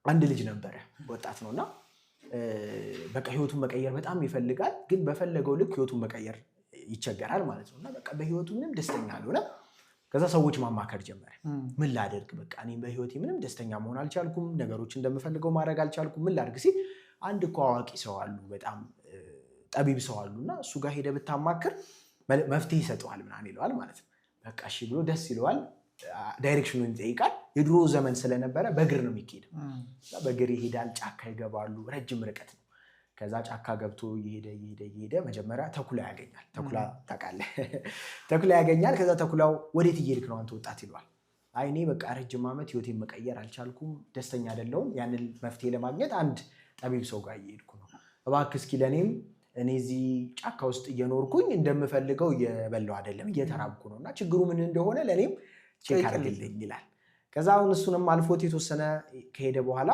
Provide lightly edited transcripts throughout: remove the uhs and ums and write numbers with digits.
አንድ ልጅ ነበረ ወጣት ነውና በቃ ህይወቱን መቀየር በጣም ይፈልጋል ግን በፈለገው ልክ ህይወቱን መቀየር ይቸገራል ማለት ነውና በቃ በህይወቱ ምንም ደስተኛ አልሆነ ከዛ ሰዎች ማማከር ጀመረ ምን ላደርግ በቃ እኔ በህይወቴ ምንም ደስተኛ መሆን አልቻልኩም ነገሮች እንደምፈልገው ማድረግ አልቻልኩም ምን ላድርግ ሲል አንድ እኮ አዋቂ ሰው አሉ በጣም ጠቢብ ሰው አሉና እሱ ጋር ሄደ ብታማክር መፍትሄ ይሰጣል ምናምን ይለዋል ማለት ነው በቃ እሺ ብሎ ደስ ይለዋል ዳይሬክሽኑን ይጠይቃል የድሮ ዘመን ስለነበረ በእግር ነው የሚሄደው በእግር ይሄዳል ጫካ ይገባሉ ረጅም ርቀት ነው ከዛ ጫካ ገብቶ ይሄደ መጀመሪያ ተኩላ ያገኛል ተኩላ ታውቃለህ ተኩላ ያገኛል ከዛ ተኩላው ወዴት እየሄድክ ነው አንተ ወጣት ይለዋል አይ እኔ በቃ ረጅም ዓመት ህይወቴን መቀየር አልቻልኩም ደስተኛ አይደለሁም ያንን መፍትሄ ለማግኘት አንድ ጠቢብ ሰው ጋር እየሄድኩ ነው እባክህ እስኪ ለኔም እኔ እዚህ ጫካ ውስጥ እየኖርኩኝ እንደምፈልገው እየበላው አይደለም እየተራብኩ ነውና ችግሩ ምን እንደሆነ ለኔም ቼክ አድርግልኝ ይላል ከዛ አሁን እሱንም አልፎት የተወሰነ ከሄደ በኋላ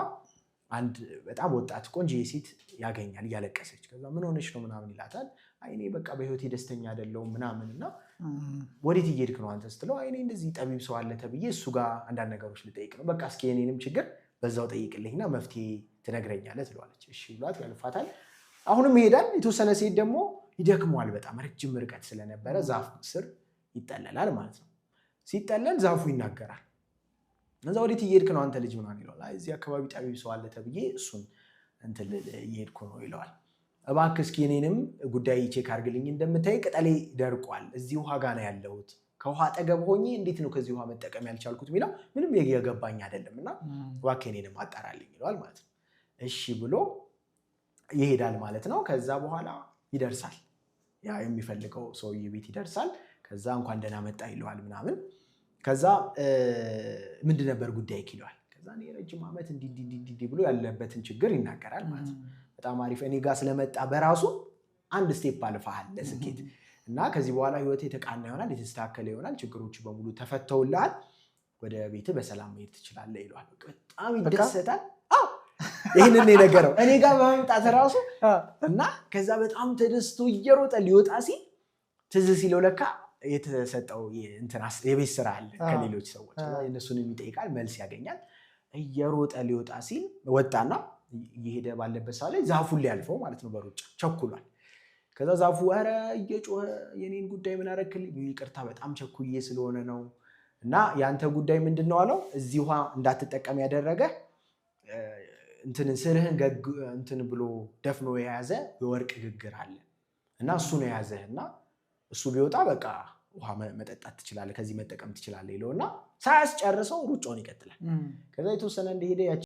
አንድ በጣም ወጣት ቆንጆ ሴት ያገኛል ያለቀሰች ከዛ ምን ሆነሽ ነው ምናምን ይላታል አይ እኔ በቃ በህይወቴ ደስተኛ አይደለሁም ምናምንና ወዴት እየሄድክ ነው አንተ ስትለው አይ እኔ እንደዚህ ጠቢብ ሰው አለ ተብዬ እሱ ጋር አንዳንድ ነገሮች ልጠይቅ ነው በቃ እስኪ የኔንም ችግር በዛው ጠይቅልኝና መፍትሄ ትነግረኛለህ ትለዋለች እሺ ብሏት ያልፋታል አሁንም ይሄዳል የተወሰነ ሴት ደግሞ ይደክመዋል በጣም ረጅም ርቀት ስለነበረ ዛፍ ስር ይጠለላል ማለት ነው ሲጠለል ዛፉ ይናገራል እዛ ወዴት እየሄድክ ነው አንተ ልጅ ምናምን ይለዋል አይ እዚህ አካባቢ ጠቢብ ሰው አለ ተብዬ እሱን እንትን እየሄድኩ ነው ይለዋል እባክህ እስኪ እኔንም ጉዳይ ቼክ አድርግልኝ እንደምታይ ቅጠሌ ደርቋል እዚህ ውሃ ጋር ነው ያለሁት ከውሃ አጠገብ ሆኜ እንዴት ነው ከዚህ ውሃ መጠቀም ያልቻልኩት የሚለው ምንም የገባኝ አይደለምና እባክህ እኔንም አጣራልኝ ይለዋል ማለት ነው እሺ ብሎ ይሄዳል ማለት ነው ከዛ በኋላ ይደርሳል ያ የሚፈልገው ሰውዬ ቤት ይደርሳል ከዛ እንኳን ደህና መጣ ይለዋል ምናምን ከዛ ምንድን ነበር ጉዳይ ይለዋል ከዛ እኔ ረጅም ዓመት እንዲህ ብሎ ያለበትን ችግር ይናገራል ማለት ነው በጣም አሪፍ እኔ ጋር ስለመጣ በራሱ አንድ ስቴፕ አልፈሃል ለስኬት እና ከዚህ በኋላ ህይወቴ ተቃና ይሆናል የተስተካከለ ይሆናል ችግሮች በሙሉ ተፈተውልሃል ወደ ቤት በሰላም መሄድ ትችላለህ ይለዋል በጣም ይደሰታል ይሄንን የነገረው እኔ ጋር በመምጣት ራሱ እና ከዛ በጣም ተደስቶ እየሮጠ ሊወጣ ሲል ትዝ ሲለው ለካ የተሰጠው የቤት ስራ አለ ከሌሎች ሰዎች እነሱን የሚጠይቃል መልስ ያገኛል እየሮጠ ሊወጣ ሲል ወጣና እየሄደ ባለበት ሰዓት ላይ ዛፉን ሊያልፈው ማለት ነው በሩጫ ቸኩሏል ከዛ ዛፉ ኧረ እየጮኸ የኔን ጉዳይ ምን አደረክልኝ ይቅርታ በጣም ቸኩዬ ስለሆነ ነው እና ያንተ ጉዳይ ምንድነው አለው እዚህ ውሃ እንዳትጠቀም ያደረገ እንትን ስርህን እንትን ብሎ ደፍኖ የያዘ የወርቅ ግግር አለ እና እሱ ነው የያዘህና እሱ ቢወጣ በቃ ውሃ መጠጣት ትችላለህ ከዚህ መጠቀም ትችላለህ ይለውና ሳያስጨርሰው ሩጫውን ይቀጥላል ከዛ የተወሰነ እንደሄደ